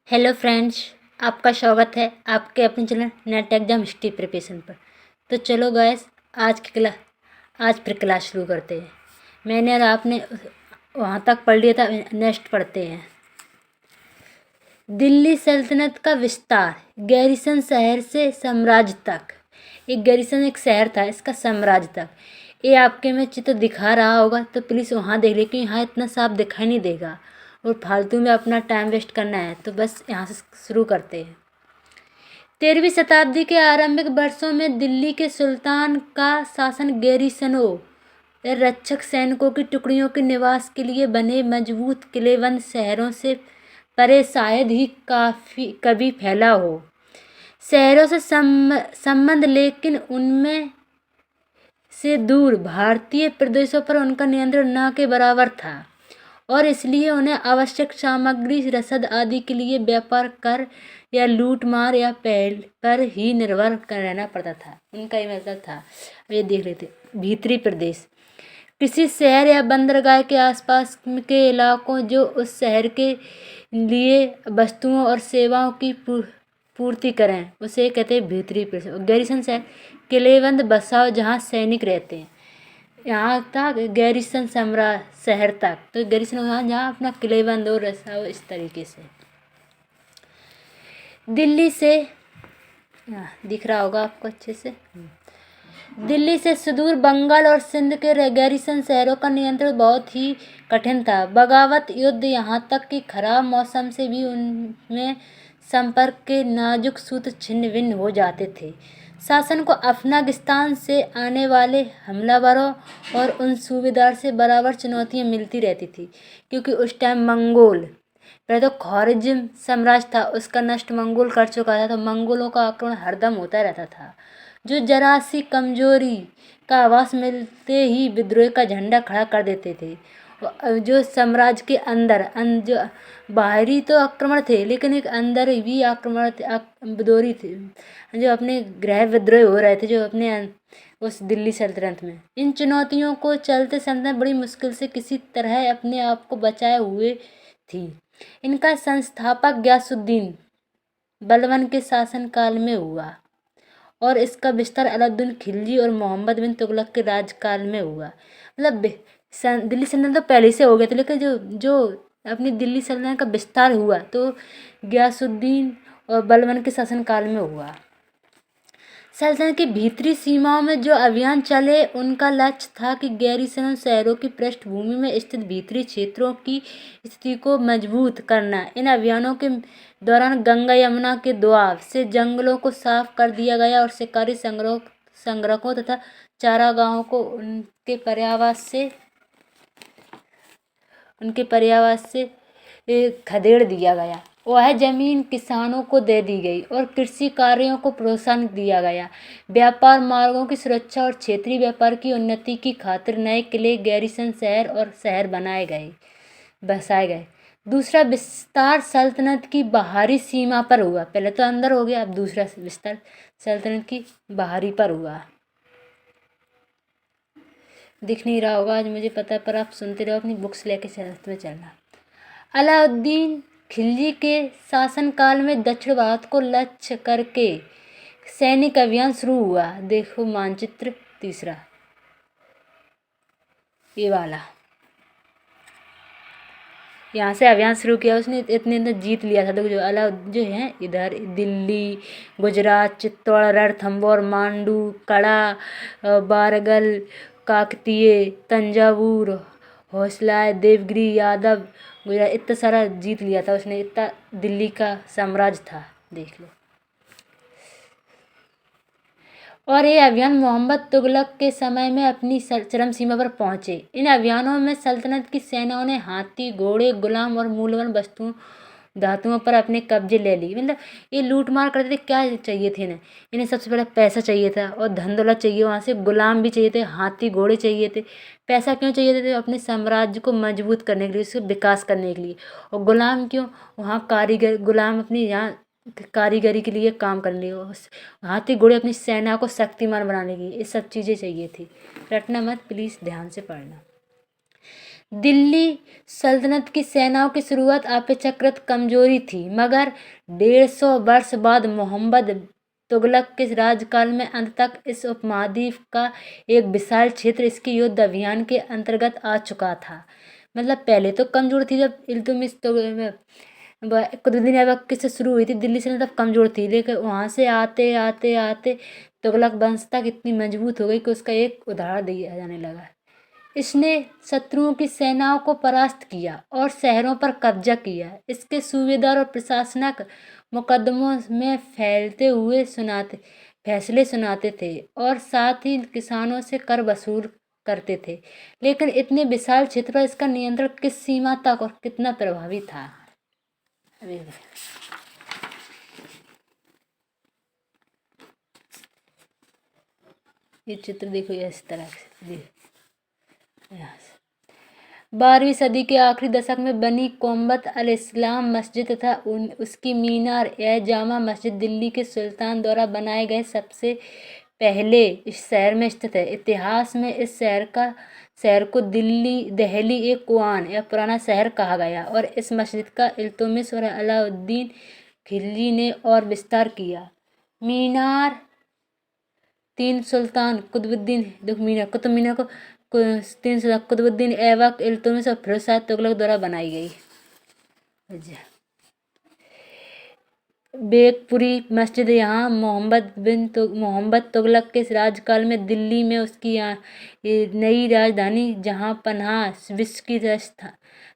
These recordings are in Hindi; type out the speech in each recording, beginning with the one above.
हेलो फ्रेंड्स, आपका स्वागत है आपके अपने channel net exam history preparation पर। तो चलो गाइस, आज फिर क्लास शुरू करते हैं। मैंने और आपने वहाँ तक पढ़ लिया था, नेक्स्ट पढ़ते हैं। दिल्ली सल्तनत का विस्तार, गैरिसन शहर से साम्राज्य तक। एक गैरिसन एक शहर था, इसका साम्राज्य तक। ये आपके में चित्र दिखा रहा होगा तो प्लीज़ वहाँ देख ले, क्योंकि यहाँ इतना साफ दिखाई नहीं देगा और फालतू में अपना टाइम वेस्ट करना है। तो बस यहाँ से शुरू करते हैं। 13वीं शताब्दी के आरंभिक वर्षों में दिल्ली के सुल्तान का शासन गैरिसनों या रक्षक सैनिकों की टुकड़ियों के निवास के लिए बने मजबूत किलेबंद शहरों से परे शायद ही कभी फैला हो। शहरों से संबंध, लेकिन उनमें से दूर भारतीय प्रदेशों पर उनका नियंत्रण न के बराबर था और इसलिए उन्हें आवश्यक सामग्री, रसद आदि के लिए व्यापार कर या लूट मार या पहल पर ही निर्भर रहना पड़ता था। उनका ये मतलब था। ये देख लेते, भीतरी प्रदेश, किसी शहर या बंदरगाह के आसपास के इलाकों जो उस शहर के लिए वस्तुओं और सेवाओं की पूर्ति करें, उसे कहते हैं भीतरी प्रदेश। गैरिसन शहर, किलेबंद बसाव जहाँ सैनिक रहते हैं। यहाँ था गैरिसन शहर तक, तो गैरिसन जहाँ अपना किलेबंद और रसाव, इस तरीके से। दिल्ली से दिख रहा होगा आपको अच्छे से। दिल्ली से सुदूर बंगाल और सिंध के गैरिसन शहरों का नियंत्रण बहुत ही कठिन था। बगावत युद्ध, यहाँ तक कि खराब मौसम से भी उनमें संपर्क के नाजुक सूत्र छिन्न भिन्न हो जाते थे। शासन को अफगानिस्तान से आने वाले हमलावरों और उन सूबेदार से बराबर चुनौतियाँ मिलती रहती थी, क्योंकि उस टाइम मंगोल, पहले तो ख्वारिज्म साम्राज्य था, उसका नष्ट मंगोल कर चुका था। तो मंगोलों का आक्रमण हरदम होता रहता था, जो जरा सी कमजोरी का आभास मिलते ही विद्रोह का झंडा खड़ा कर देते थे। जो साम्राज्य के अंदर जो बाहरी तो आक्रमण थे, लेकिन एक अंदर भी आक्रमण विद्रोही थे, जो अपने गृह विद्रोह हो रहे थे, जो अपने उस दिल्ली सल्तनत में। इन चुनौतियों को चलते सल्तनत बड़ी मुश्किल से किसी तरह अपने आप को बचाए हुए थी। इनका संस्थापक गयासुद्दीन बलबन के शासनकाल में हुआ और इसका विस्तार अलाउद्दीन खिलजी और मोहम्मद बिन तुगलक के राजकाल में हुआ। मतलब दिल्ली सल्तनत तो पहले से हो गया था, लेकिन जो अपनी दिल्ली सल्तनत का विस्तार हुआ तो गयासुद्दीन और बलबन के शासनकाल में हुआ। सल्तनत की भीतरी सीमाओं में जो अभियान चले, उनका लक्ष्य था कि गैरिसन शहरों की पृष्ठभूमि में स्थित भीतरी क्षेत्रों की स्थिति को मजबूत करना। इन अभियानों के दौरान गंगा यमुना के दोआब से जंगलों को साफ कर दिया गया और शिकारी संग्रहों तथा चारागाहों को उनके पर्यावास से खदेड़ दिया गया। वह जमीन किसानों को दे दी गई और कृषि कार्यों को प्रोत्साहन दिया गया। व्यापार मार्गों की सुरक्षा और क्षेत्रीय व्यापार की उन्नति की खातिर नए किले, गैरिसन शहर और शहर बसाए गए। दूसरा विस्तार सल्तनत की बाहरी सीमा पर हुआ। पहले तो अंदर हो गया, अब दूसरा विस्तार सल्तनत की बाहरी पर हुआ। दिख नहीं रहा होगा आज, मुझे पता है, पर आप सुनते रहो, अपनी बुक्स लेके साथ में चलना। अलाउद्दीन खिलजी के शासनकाल में दक्षिण भारत को लक्ष्य करके सैनिक अभियान शुरू हुआ। देखो मानचित्र तीसरा, ये वाला, यहाँ से अभियान शुरू किया उसने। इतने जीत लिया था। देखो जो है इधर दिल्ली, गुजरात, चित्तौड़, रणथंभौर, मांडू, कड़ा, बारगल, काकतीय, तंजावुर, होयसला, देवगिरी, यादव, गुजरात, इतना सारा जीत लिया था उसने। इतना दिल्ली का साम्राज्य था, देख लो। और ये अभियान मोहम्मद तुगलक के समय में अपनी चरम सीमा पर पहुंचे। इन अभियानों में सल्तनत की सेनाओं ने हाथी, घोड़े, गुलाम और मूल्यवान धातुओं पर अपने कब्जे ले ली। मतलब ये लूट मार करते थे। क्या चाहिए थे इन्हें सबसे पहले पैसा चाहिए था और धन दौलत चाहिए, वहाँ से गुलाम भी चाहिए थे, हाथी घोड़े चाहिए थे। पैसा क्यों चाहिए थे? अपने साम्राज्य को मजबूत करने के लिए, उसको विकास करने के लिए। और गुलाम क्यों? वहाँ कारीगर गुलाम अपनी यहाँ कारीगरी के लिए काम करने, हाथी घोड़े अपनी सेना को शक्तिमान बनाने की, ये सब चीज़ें चाहिए थी। रटना मत प्लीज़, ध्यान से पढ़ना। दिल्ली सल्तनत की सेनाओं की शुरुआत अपेक्षाकृत कमजोरी थी, मगर 150 वर्ष बाद मोहम्मद तुगलक के राजकाल में अंततः इस उपमहाद्वीप का एक विशाल क्षेत्र इसके युद्ध अभियान के अंतर्गत आ चुका था। मतलब पहले तो कमजोर थी, जब इल्तुतमिश कुतुबुद्दीन ऐबक से शुरू हुई थी दिल्ली से, तब कमजोर थी, लेकिन वहाँ से आते आते आते तुगलक वंश तक इतनी मजबूत हो गई कि उसका एक उदाहरण दिया जाने लगा। इसने शत्रुओं की सेनाओं को परास्त किया और शहरों पर कब्जा किया। इसके सूबेदार और प्रशासक मुकदमों में फैसले सुनाते थे और साथ ही किसानों से कर वसूल करते थे। लेकिन इतने विशाल क्षेत्र पर इसका नियंत्रण किस सीमा तक और कितना प्रभावी था? ये चित्र देखो, इस तरह से 12वीं सदी के आखिरी दशक में बनी कोम्बत अल इस्लाम मस्जिद तथा उसकी मीनार यह जामा मस्जिद दिल्ली के सुल्तान द्वारा बनाए गए सबसे पहले इस शहर में स्थित है। इतिहास में इस शहर को दहली ए कुआन या पुराना शहर कहा गया और इस मस्जिद का इल्तुतमिश और अलाउद्दीन खिलजी ने और विस्तार किया। मीनार तीन सुल्तान कुतुब मीनार को कुतुबुद्दीन ऐबक, इल्तुतमिश और फिरोज शाह तुगलक द्वारा बनाई गई। बेगपुरी मस्जिद यहाँ मोहम्मद तुगलक के राजकाल में दिल्ली में उसकी नई राजधानी जहाँ पनाह विश्व की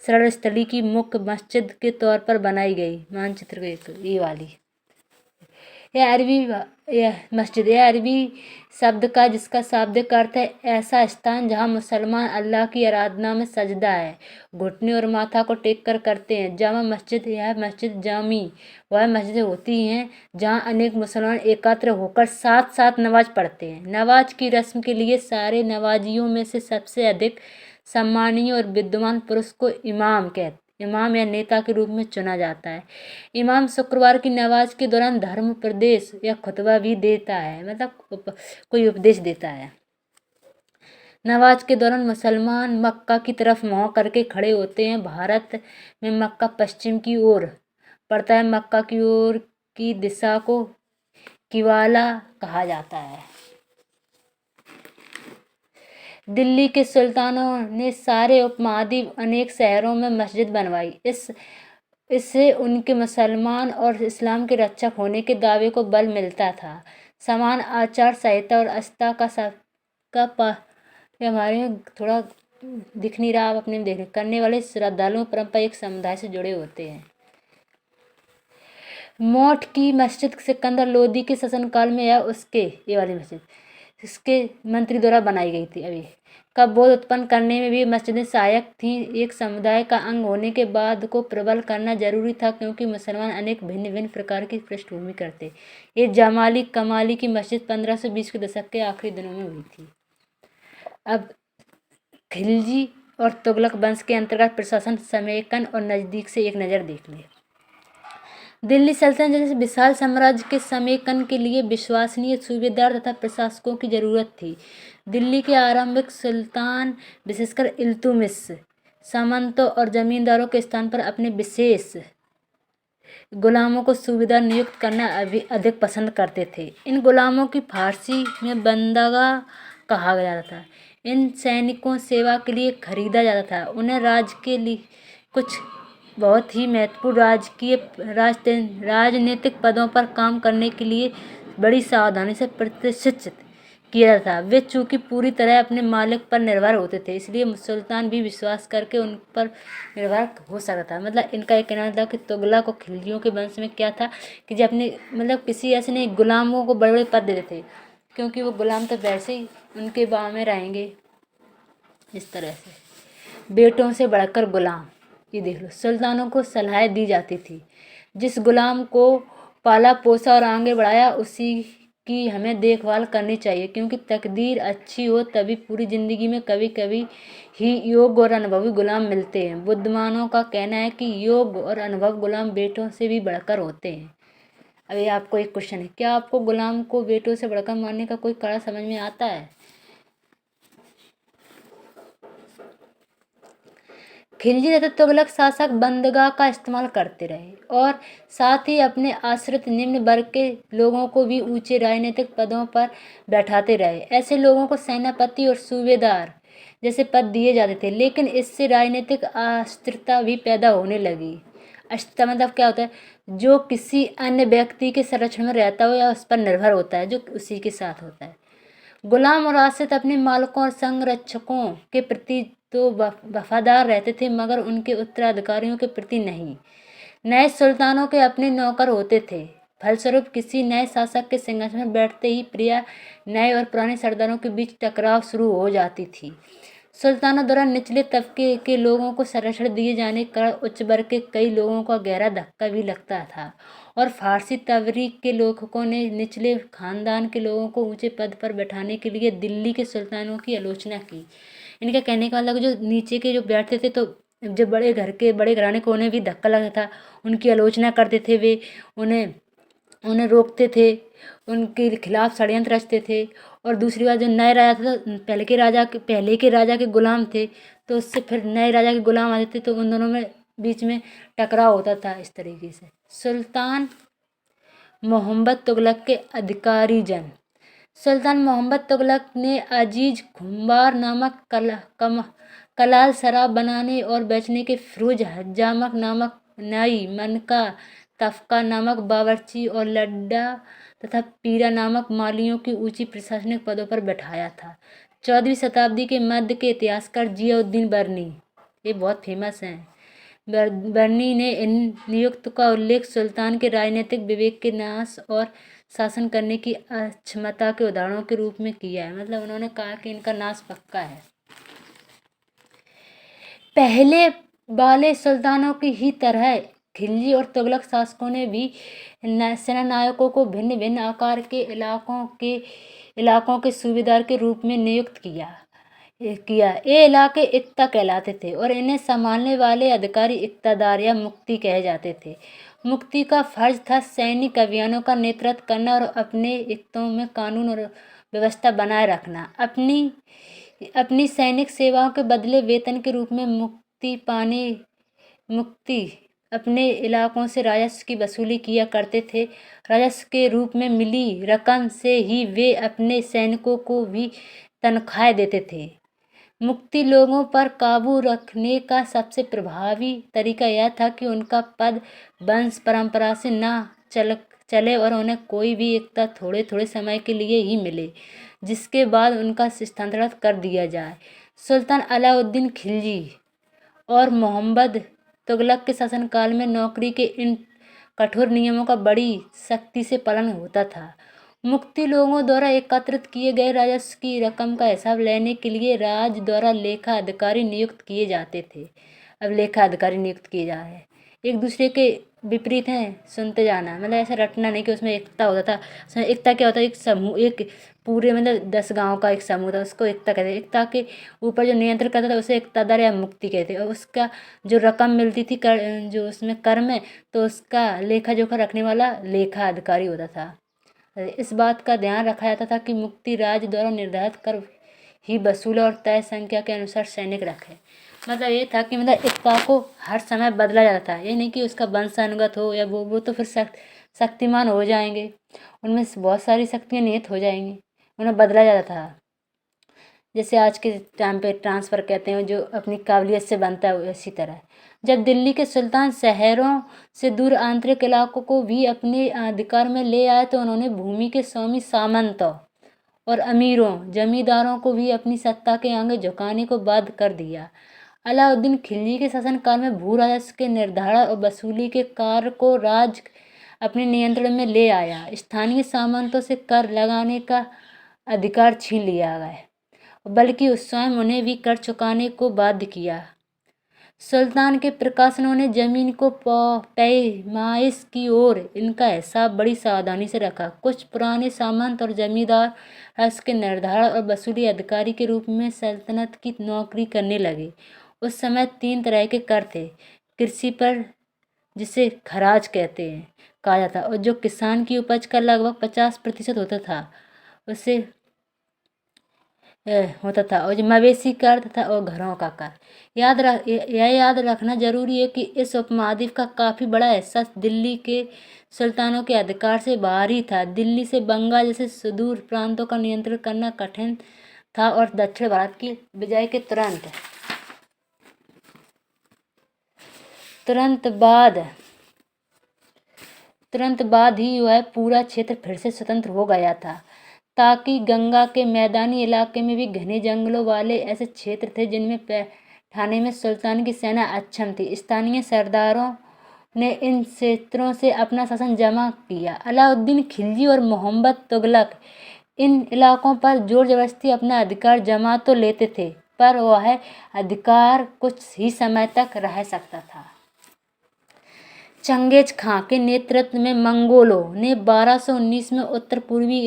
शरण स्थली की मुख्य मस्जिद के तौर पर बनाई गई। मानचित्र ये वाली यह मस्जिद अरबी शब्द का जिसका शाब्दिक अर्थ है ऐसा स्थान जहाँ मुसलमान अल्लाह की आराधना में सजदा है, घुटने और माथा को टेक कर करते हैं। जामा मस्जिद यह मस्जिद जामी वह मस्जिद होती हैं जहाँ अनेक मुसलमान एकत्र होकर साथ साथ नमाज पढ़ते हैं। नमाज की रस्म के लिए सारे नमाजियों में से सबसे अधिक सम्मानीय और विद्वान पुरुष को इमाम या नेता के रूप में चुना जाता है। इमाम शुक्रवार की नमाज के दौरान धर्म उपदेश या खुतबा भी देता है, मतलब कोई उपदेश देता है। नमाज के दौरान मुसलमान मक्का की तरफ मुँह करके खड़े होते हैं। भारत में मक्का पश्चिम की ओर पड़ता है। मक्का की ओर की दिशा को किवाला कहा जाता है। दिल्ली के सुल्तानों ने सारे उपमहाद्वीप अनेक शहरों में मस्जिद बनवाई। इससे उनके मुसलमान और इस्लाम के रक्षक होने के दावे को बल मिलता था। समान आचार संहिता और आस्था ये हमारे में थोड़ा दिख नहीं रहा, आप अपने देखने करने वाले श्रद्धालुओं परंपरा एक समुदाय से जुड़े होते हैं। मोठ की मस्जिद सिकंदर लोदी के शासनकाल में ये वाली मस्जिद इसके मंत्री द्वारा बनाई गई थी। अभी का बोध उत्पन्न करने में भी मस्जिदें सहायक थीं। एक समुदाय का अंग होने के बाद को प्रबल करना जरूरी था, क्योंकि मुसलमान अनेक भिन्न भिन्न प्रकार की पृष्ठभूमि करते। ये जमाली कमाली की मस्जिद 1520 के दशक के आखिरी दिनों में हुई थी। अब खिलजी और तुगलक वंश के अंतर्गत प्रशासन समेकन और नज़दीक से एक नज़र देख ले। दिल्ली सल्तनत जैसे विशाल साम्राज्य के समेकन के लिए विश्वसनीय सूबेदार तथा प्रशासकों की जरूरत थी। दिल्ली के आरंभिक सुल्तान विशेषकर इल्तुतमिश सामंतों और जमींदारों के स्थान पर अपने विशेष गुलामों को सूबेदार नियुक्त करना अधिक पसंद करते थे। इन गुलामों की फारसी में बंदगा कहा गया था। इन सैनिकों सेवा के लिए खरीदा जाता था। उन्हें राज्य के लिए कुछ बहुत ही महत्वपूर्ण राजनीतिक पदों पर काम करने के लिए बड़ी सावधानी से प्रशिक्षित किया जाता था। वे चूँकि पूरी तरह अपने मालिक पर निर्भर होते थे, इसलिए सुल्तान भी विश्वास करके उन पर निर्भर हो सकता था। मतलब इनका एक कहना था कि तुगलक और खिलजियों के वंश में क्या था कि जब अपने मतलब किसी ऐसे नहीं गुलामों को बड़े बड़े पद देते थे, क्योंकि वो गुलाम तो वैसे ही उनके बाव में रहेंगे। इस तरह से बेटों से बढ़कर गुलाम, ये देख लो, सुल्तानों को सलाहें दी जाती थी। जिस गुलाम को पाला पोसा और आगे बढ़ाया उसी की हमें देखभाल करनी चाहिए, क्योंकि तकदीर अच्छी हो तभी पूरी ज़िंदगी में कभी कभी ही योग्य और अनुभवी गुलाम मिलते हैं। बुद्धिमानों का कहना है कि योग्य और अनुभव गुलाम बेटों से भी बढ़कर होते हैं। अभी आपको एक क्वेश्चन है, क्या आपको गुलाम को बेटों से बढ़कर मानने का कोई कारण समझ में आता है? खिलजी तथा तुगलक शासक बंदगाह का इस्तेमाल करते रहे और साथ ही अपने आश्रित निम्न वर्ग के लोगों को भी ऊंचे राजनीतिक पदों पर बैठाते रहे। ऐसे लोगों को सेनापति और सूबेदार जैसे पद दिए जाते थे, लेकिन इससे राजनीतिक अस्थिरता भी पैदा होने लगी। अस्थिरता मतलब क्या होता है? जो किसी अन्य व्यक्ति के संरक्षण में रहता हो या उस पर निर्भर होता है, जो उसी के साथ होता है। गुलाम और आश्रित अपने मालिकों और संरक्षकों के प्रति तो वफादार रहते थे, मगर उनके उत्तराधिकारियों के प्रति नहीं। नए सुल्तानों के अपने नौकर होते थे। फलस्वरूप किसी नए शासक के सिंहासन में बैठते ही प्रिया नए और पुराने सरदारों के बीच टकराव शुरू हो जाती थी। सुल्तानों द्वारा निचले तबके के लोगों को संरक्षण दिए जाने के कारण उच्च वर्ग के कई लोगों का गहरा धक्का भी लगता था और फारसी तवरीक के लेखकों ने निचले खानदान के लोगों को ऊंचे पद पर बैठाने के लिए दिल्ली के सुल्तानों की आलोचना की। इनका कहने का मतलब जो नीचे के जो बैठते थे, तो जो बड़े घर के बड़े घराने को उन्हें भी धक्का लगता था, उनकी आलोचना करते थे, वे उन्हें रोकते थे, उनके खिलाफ षड्यंत्र रचते थे। और दूसरी बात, जो नए राजा थे, पहले के राजा के गुलाम थे, तो उससे फिर नए राजा के गुलाम आते थे, तो उन दोनों में बीच में टकराव होता था। इस तरीके से सुल्तान मोहम्मद तुगलक के अधिकारी जन। सुल्तान मोहम्मद तुगलक ने अजीज खुम्बार नामक कलाल शराब बनाने और बेचने के फिरोज हजामक नामक नाई, मनका तफका नामक बावर्ची और लड्डा तथा पीरा नामक मालियों की ऊंची प्रशासनिक पदों पर बैठाया था। 14वीं शताब्दी के मध्य के इतिहासकार जियाउद्दीन बर्नी, ये बहुत फेमस हैं, बर्नी ने इन नियुक्त का उल्लेख सुल्तान के राजनीतिक विवेक के नाश और शासन करने की अक्षमता के उदाहरणों के रूप में किया है। मतलब उन्होंने कहा कि इनका नाश पक्का है। पहले वाले सुल्तानों की ही तरह खिलजी और तुगलक शासकों ने भी सेनानायकों को भिन्न भिन्न आकार के इलाकों के सूबेदार के रूप में नियुक्त किया। ये इलाके इक्ता कहलाते थे और इन्हें संभालने वाले अधिकारी इक्तादार या मुफ्ती कहे जाते थे। मुफ्ती का फर्ज था सैनिक अभियानों का नेतृत्व करना और अपने इक्तों में कानून और व्यवस्था बनाए रखना। अपनी सैनिक सेवाओं के बदले वेतन के रूप में मुफ्ती अपने इलाकों से राजस्व की वसूली किया करते थे। राजस्व के रूप में मिली रकम से ही वे अपने सैनिकों को भी तनख्वाहें देते थे। मुफ्ती लोगों पर काबू रखने का सबसे प्रभावी तरीका यह था कि उनका पद वंश परंपरा से ना चले और उन्हें कोई भी एकता थोड़े थोड़े समय के लिए ही मिले, जिसके बाद उनका स्थानांतरण कर दिया जाए। सुल्तान अलाउद्दीन खिलजी और मोहम्मद तुगलक के शासनकाल में नौकरी के इन कठोर नियमों का बड़ी सख्ती से पालन होता था। मुफ्ती लोगों द्वारा एकत्रित किए गए राजस्व की रकम का हिसाब लेने के लिए राज द्वारा लेखा अधिकारी नियुक्त किए जाते थे। अब लेखा अधिकारी नियुक्त किए जा रहे हैं, एक दूसरे के विपरीत हैं, सुनते जाना, मतलब ऐसा रटना नहीं कि उसमें एकता होता था। उसमें एकता क्या होता है? एक समूह, एक पूरे मतलब 10 गांव का एक समूह था, उसको एकता कहते हैं। एकता के ऊपर जो नियंत्रण करता था उसे एकतादार या मुफ्ती कहते हैं। और उसका जो रकम मिलती थी जो उसमें कर में, तो उसका लेखा जोखा रखने वाला लेखा अधिकारी होता था। इस बात का ध्यान रखा जाता था कि मुफ्ती राज द्वारा निर्धारित कर ही वसूले और तय संख्या के अनुसार सैनिक रखे। मतलब ये था कि मतलब एकता को हर समय बदला जाता था। ये नहीं कि उसका वंशानुगत हो या वो तो फिर शक्तिमान हो जाएंगे, उनमें बहुत सारी शक्तियाँ निहित हो जाएंगी, उन्हें बदला जाता था। जैसे आज के टाइम पे ट्रांसफ़र कहते हैं, जो अपनी काबिलियत से बनता है, इसी तरह जब दिल्ली के सुल्तान शहरों से दूर आंतरिक इलाकों को भी अपने अधिकार में ले आए, तो उन्होंने भूमि के स्वामी सामंतों और अमीरों जमींदारों को भी अपनी सत्ता के आगे झुकाने को बाध्य कर दिया। अलाउद्दीन खिलजी के शासनकाल में भू राजस्व के निर्धारण और वसूली के कार्य को राज अपने नियंत्रण में ले आया। स्थानीय सामंतों से कर लगाने का अधिकार छीन लिया गया, बल्कि उस स्वयं उन्हें भी कर चुकाने को बाध्य किया। सुल्तान के प्रकाशनों ने जमीन को पैमाइश की और इनका हिसाब बड़ी सावधानी से रखा। कुछ पुराने सामंत और जमींदार राजस्व के निर्धारण और वसूली अधिकारी के रूप में सल्तनत की नौकरी करने लगे। उस समय 3 तरह के कर थे। कृषि पर, जिसे खराज कहा जाता, और जो किसान की उपज का लगभग 50% होता था, उसे होता था, और जो मवेशी कर तथा और घरों का कर। यह याद रखना जरूरी है कि इस उपमहाद्वीप का काफ़ी बड़ा हिस्सा दिल्ली के सुल्तानों के अधिकार से बाहर ही था। दिल्ली से बंगाल जैसे सुदूर प्रांतों का नियंत्रण करना कठिन था और दक्षिण भारत की विजय के तुरंत बाद ही वह पूरा क्षेत्र फिर से स्वतंत्र हो गया था, ताकि गंगा के मैदानी इलाके में भी घने जंगलों वाले ऐसे क्षेत्र थे जिनमें ठाणे में सुल्तान की सेना अक्षम थी। स्थानीय सरदारों ने इन क्षेत्रों से अपना शासन जमा किया। अलाउद्दीन खिलजी और मोहम्मद तुगलक इन इलाकों पर जोर जबरदस्ती अपना अधिकार जमा तो लेते थे, पर वह अधिकार कुछ ही समय तक रह सकता था। चंगेज खां के नेतृत्व में मंगोलों ने 1219 में उत्तर पूर्वी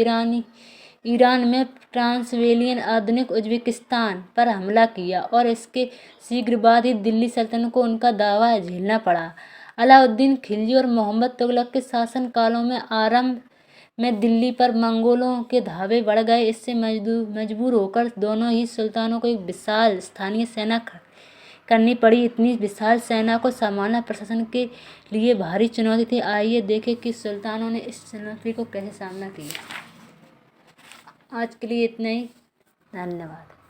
ईरान में ट्रांसवेलियन आधुनिक उज्बेकिस्तान पर हमला किया और इसके शीघ्र बाद ही दिल्ली सल्तनत को उनका दावा झेलना पड़ा। अलाउद्दीन खिलजी और मोहम्मद तुगलक के शासन कालों में आरंभ में दिल्ली पर मंगोलों के धावे बढ़ गए। इससे मजबूर होकर दोनों ही सुल्तानों को एक विशाल स्थानीय सेना करनी पड़ी। इतनी विशाल सेना को संभालना प्रशासन के लिए भारी चुनौती थी। आइए देखें कि सुल्तानों ने इस चुनौती को कैसे सामना किया। आज के लिए इतना ही। धन्यवाद।